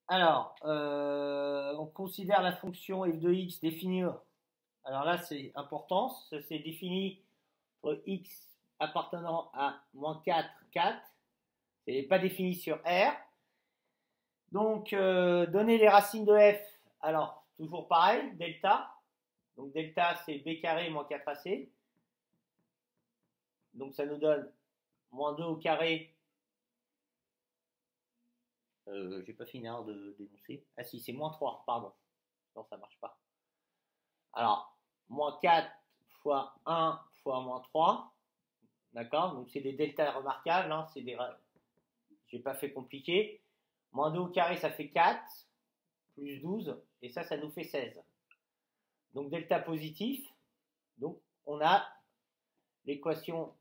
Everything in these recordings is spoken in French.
Alors, on considère la fonction f de x définie. Alors là, c'est important. C'est défini entre x appartenant à moins 4, 4. Ce n'est pas défini sur R. Donc, donner les racines de f. Alors, toujours pareil, delta. Donc, delta, c'est b carré moins 4ac. Donc, ça nous donne moins 2 au carré. J'ai pas fini de dénoncer. Ah si, c'est moins 3, pardon. Non, ça marche pas. Alors, moins 4 fois 1 fois moins 3. D'accord? Donc, c'est des deltas remarquables. Hein, j'ai pas fait compliqué. Moins 2 au carré, ça fait 4. Plus 12. Et ça nous fait 16. Donc, delta positif. Donc, on a l'équation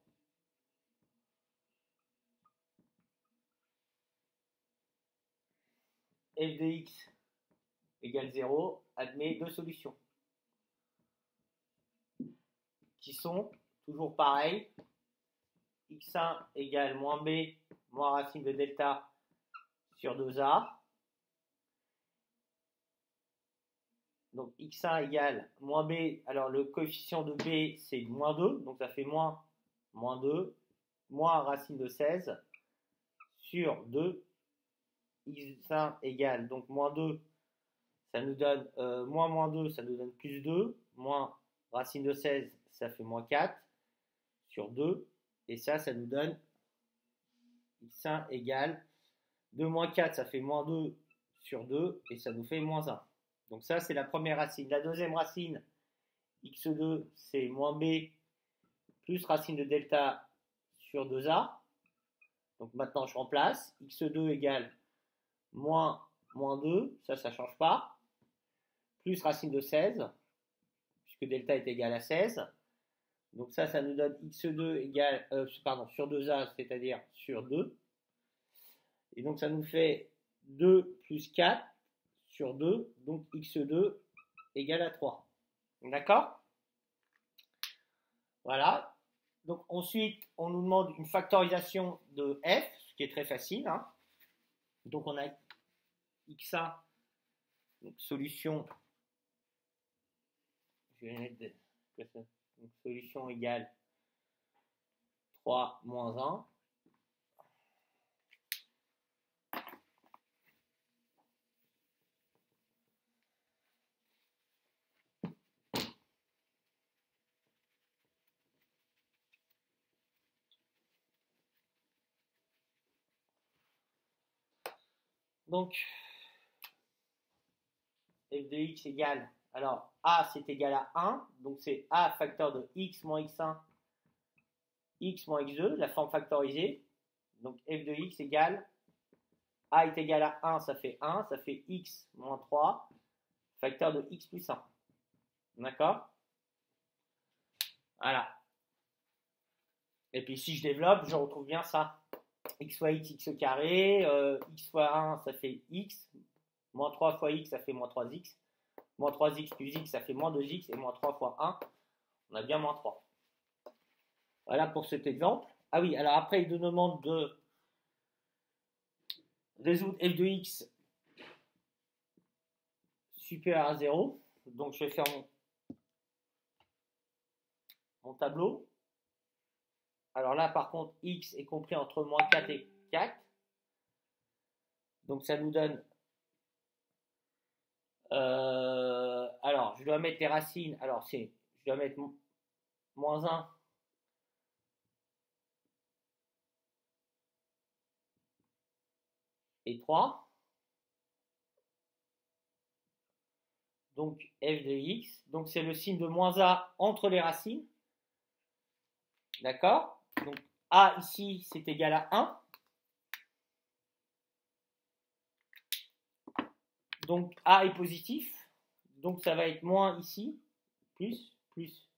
f de x égale 0 admet deux solutions qui sont toujours pareilles. x1 égale moins b moins racine de delta sur 2a. Donc x1 égale moins b, alors le coefficient de b c'est moins 2, donc ça fait moins 2, moins racine de 16 sur 2, x1 égale donc moins 2, ça nous donne moins 2, ça nous donne plus 2, moins racine de 16, ça fait moins 4 sur 2, et ça nous donne x1 égale 2 moins 4, ça fait moins 2 sur 2, et ça nous fait moins 1. Donc ça, c'est la première racine. La deuxième racine, x2, c'est moins b plus racine de delta sur 2a. Donc maintenant, je remplace. x2 égale moins 2, ça ne change pas. Plus racine de 16, puisque delta est égal à 16. Donc ça nous donne x2 égale, sur 2a, c'est-à-dire sur 2. Et donc ça nous fait 2 plus 4 sur 2, donc x2 égale à 3. D'accord? Voilà. Donc ensuite, on nous demande une factorisation de f, ce qui est très facile. Hein. Donc on a x1, donc solution, je vais mettre donc, solution égale 3 moins 1. Donc, f de x égale, alors a c'est égal à 1, donc c'est a facteur de x moins x1, x moins x2, la forme factorisée. Donc f de x égale, a est égal à 1, ça fait 1, ça fait x moins 3, facteur de x plus 1. D'accord? Voilà. Et puis si je développe, je retrouve bien ça. X fois x au carré, x fois 1, ça fait x, moins 3 fois x, ça fait moins 3x, moins 3x plus x, ça fait moins 2x, et moins 3 fois 1, on a bien moins 3. Voilà pour cet exemple. Ah oui, alors après, il nous demande de résoudre f de x supérieur à 0. Donc je vais faire mon tableau. Alors là, par contre, x est compris entre moins 4 et 4. Donc ça nous donne... alors, je dois mettre les racines. Alors, je dois mettre moins 1 et 3. Donc, f de x. Donc, c'est le signe de moins a entre les racines. D'accord? Donc, a ici, c'est égal à 1. Donc, a est positif. Donc, ça va être moins ici. Plus, plus.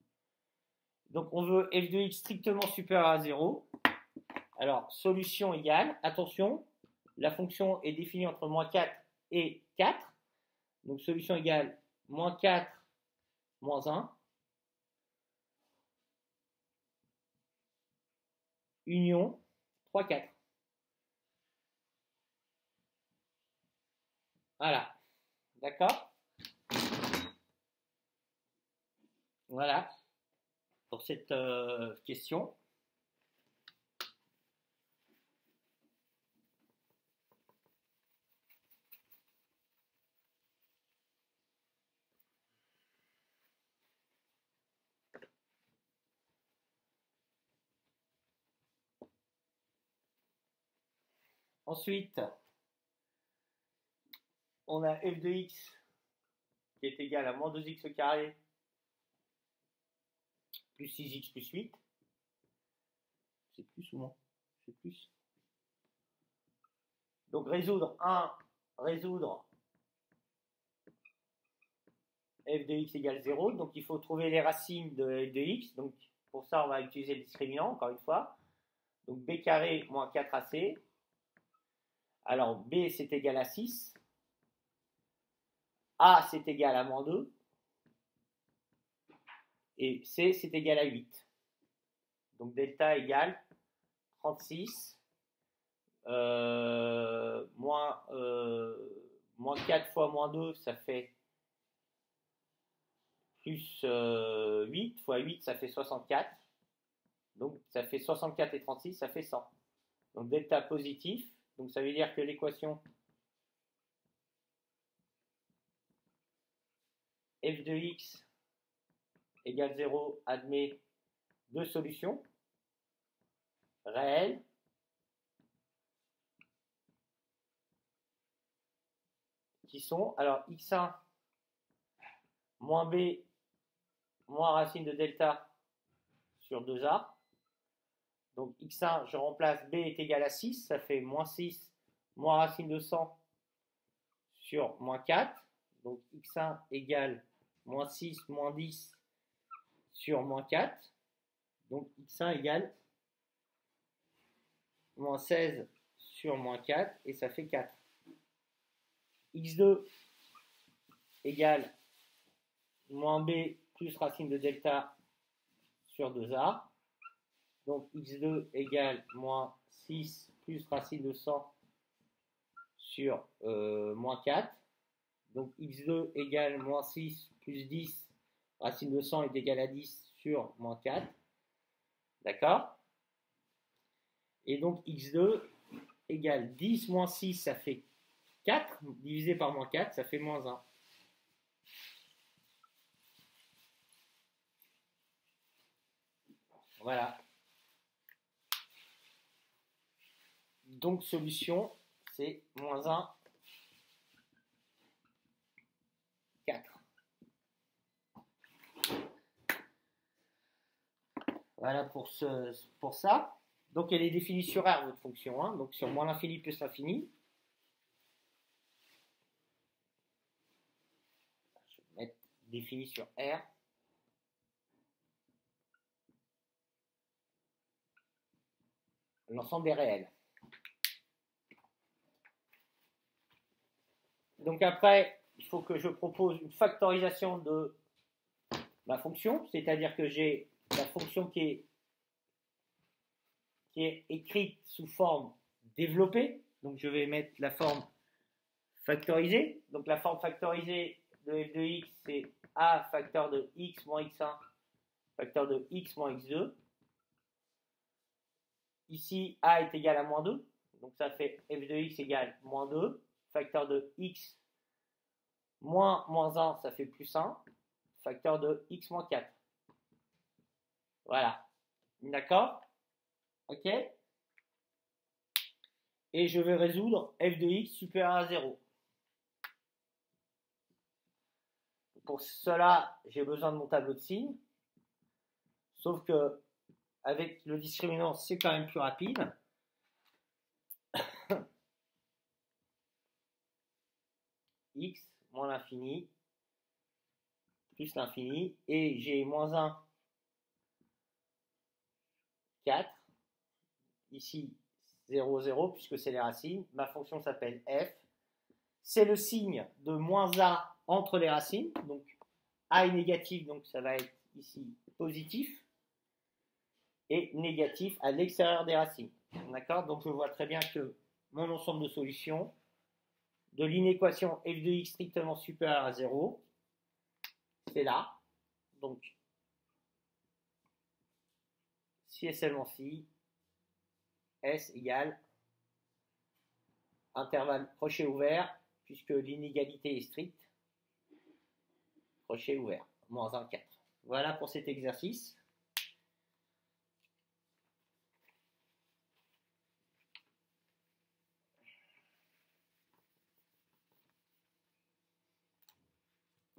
Donc, on veut f de x strictement supérieur à 0. Alors, solution égale. Attention, la fonction est définie entre moins 4 et 4. Donc, solution égale moins 4, moins 1. Union 3, 4. Voilà. D'accord? Voilà pour cette question. Ensuite, on a f de x qui est égal à moins 2x au carré plus 6x plus 8. C'est plus ou moins? C'est plus. Donc résoudre f de x égale 0. Donc il faut trouver les racines de f de x. Donc pour ça, on va utiliser le discriminant, encore une fois. Donc b carré moins 4ac. Alors b c'est égal à 6. A c'est égal à moins 2. Et c c'est égal à 8. Donc delta égale 36 moins 4 fois moins 2, ça fait plus 8 fois 8, ça fait 64. Donc ça fait 64 et 36, ça fait 100. Donc delta positif. Donc ça veut dire que l'équation f de x égale 0 admet deux solutions réelles qui sont, alors x1 moins b moins racine de delta sur 2a. Donc x1, je remplace b est égal à 6, ça fait moins 6 moins racine de 100 sur moins 4. Donc x1 égale moins 6 moins 10 sur moins 4. Donc x1 égale moins 16 sur moins 4 et ça fait 4. x2 égale moins b plus racine de delta sur 2a. Donc x2 égale moins 6 plus racine de 100 sur moins 4. Donc x2 égale moins 6 plus 10, racine de 100 est égale à 10 sur moins 4. D'accord? Et donc x2 égale 10 moins 6, ça fait 4, divisé par moins 4, ça fait moins 1. Voilà. Donc solution, c'est moins 1, 4. Voilà pour ça. Donc elle est définie sur R, votre fonction. Hein, donc sur moins l'infini plus l'infini. Je vais mettre définie sur R. L'ensemble est réel. Donc après, il faut que je propose une factorisation de ma fonction, c'est-à-dire que j'ai la fonction qui est écrite sous forme développée. Donc je vais mettre la forme factorisée. Donc la forme factorisée de f de x, c'est a facteur de x moins x1 facteur de x moins x2. Ici, a est égal à moins 2. Donc ça fait f de x égale moins 2. Facteur de x moins 1, ça fait plus 1. Facteur de x moins 4. Voilà. D'accord? Ok? Et je vais résoudre f de x supérieur à 0. Pour cela, j'ai besoin de mon tableau de signes. Sauf que avec le discriminant, c'est quand même plus rapide. X moins l'infini plus l'infini. Et j'ai moins 1, 4. Ici, 0, 0, puisque c'est les racines. Ma fonction s'appelle f. C'est le signe de moins a entre les racines. Donc, a est négatif, donc ça va être ici positif. Et négatif à l'extérieur des racines. D'accord? Donc, je vois très bien que mon ensemble de solutions de l'inéquation f de x strictement supérieur à 0, c'est là. Donc, si et seulement si, S égale intervalle crochet ouvert, puisque l'inégalité est stricte, crochet ouvert, moins 1, 4. Voilà pour cet exercice.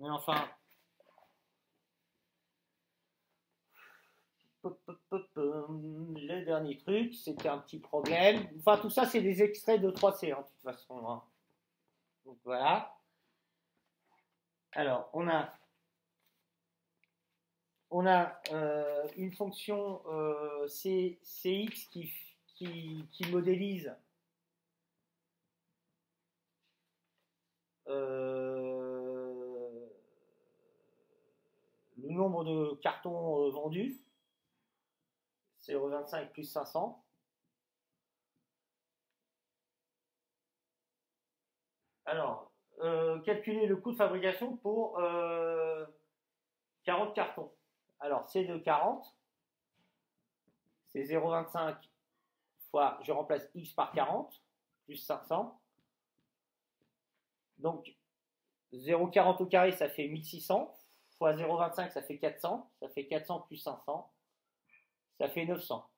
Et enfin, le dernier truc, c'était un petit problème. Enfin, tout ça, c'est des extraits de 3C, de toute façon. Hein. Donc voilà. Alors, on a une fonction Cx qui modélise le nombre de cartons vendus, 0,25 plus 500. Alors, calculer le coût de fabrication pour 40 cartons. Alors, C de 40, c'est 0,25 fois, je remplace X par 40, plus 500. Donc, 0,40 au carré, ça fait 1600, fois 0,25, ça fait 400, ça fait 400 plus 500, ça fait 900.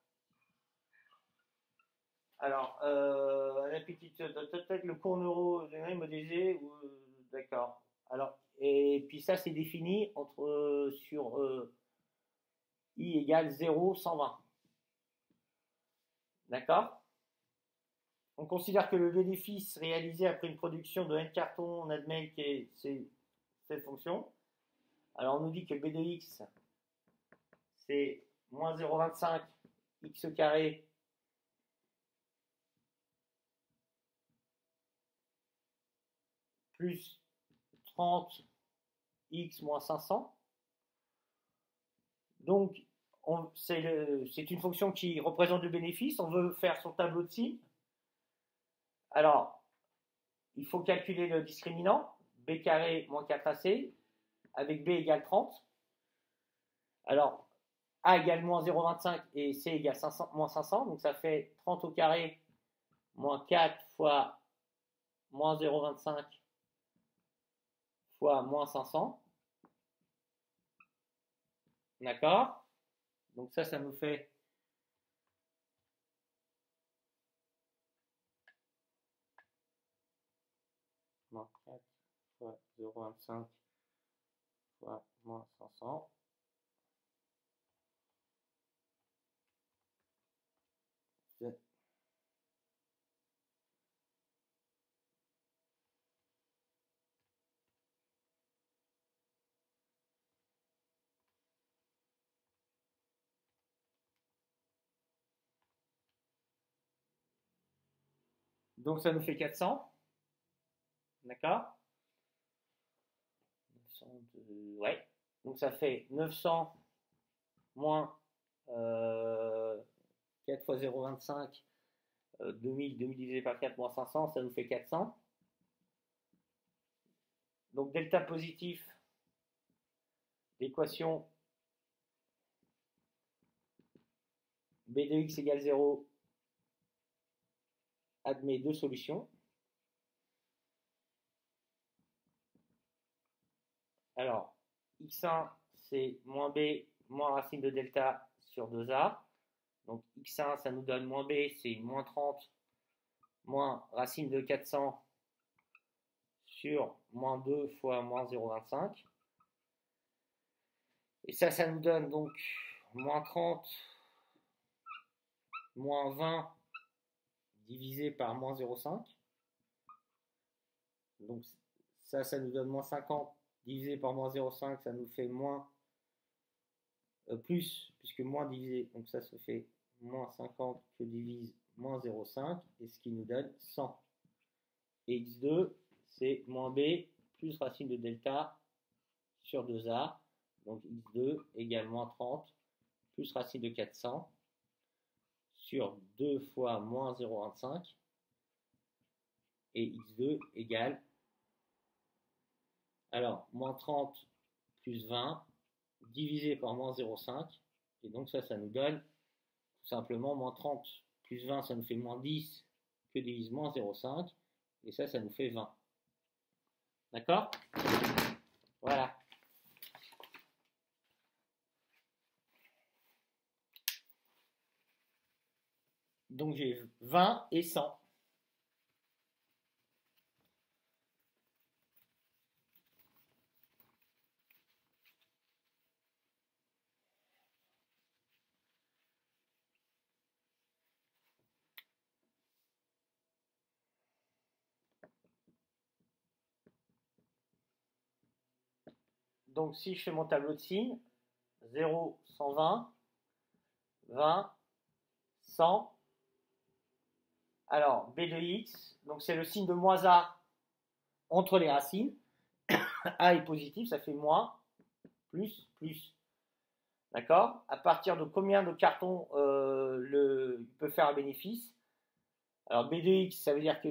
Alors, la petite, peut-être le cours neuro modélisé, d'accord. Alors, et puis ça, c'est défini entre, sur I égale 0, 120. D'accord? On considère que le bénéfice réalisé après une production de n cartons, on admet que c'est cette fonction. Alors, on nous dit que B de x, c'est moins 0,25 x au carré plus 30 x moins 500. Donc, c'est une fonction qui représente le bénéfice. On veut faire son tableau de signes. Alors, il faut calculer le discriminant, b carré moins 4ac, avec b égale 30. Alors, a égale moins 0,25 et c égale 500, moins 500. Donc, ça fait 30 au carré moins 4 fois moins 0,25 fois moins 500. D'accord? Donc ça nous fait moins 4 fois 0,25 fois moins 500. Donc ça nous fait 400. D'accord? Ouais. Donc ça fait 900 moins 4 fois 0,25, 2000 divisé par 4 moins 500, ça nous fait 400. Donc delta positif, l'équation b de x égale 0 admet deux solutions. Alors, x1, c'est moins b, moins racine de delta sur 2a. Donc, x1, ça nous donne moins b, c'est moins 30, moins racine de 400 sur moins 2 fois moins 0,25. Et ça nous donne donc moins 30, moins 20 divisé par moins 0,5. Donc, ça nous donne moins 50 divisé par moins 0,5, ça nous fait moins plus, puisque moins divisé, donc ça se fait moins 50 que divise moins 0,5, et ce qui nous donne 100. Et x2, c'est moins b plus racine de delta sur 2a, donc x2 égale moins 30 plus racine de 400 sur 2 fois moins 0,25, et x2 égale, alors, moins 30 plus 20 divisé par moins 0,5. Et donc ça nous donne tout simplement moins 30 plus 20, ça nous fait moins 10 que divise moins 0,5. Et ça nous fait 20. D'accord? Voilà. Donc j'ai 20 et 100. Donc si je fais mon tableau de signes, 0, 120, 20, 100. Alors, B de x, donc c'est le signe de moins A entre les racines. A est positif, ça fait moins, plus, plus. D'accord? À partir de combien de cartons il peut faire un bénéfice? Alors, B de x, ça veut dire que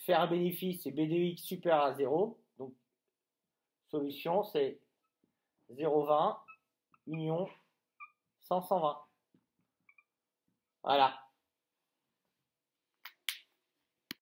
faire un bénéfice, c'est B de x supérieur à 0. Donc, solution, c'est 0,20 union 100, 120. Voilà.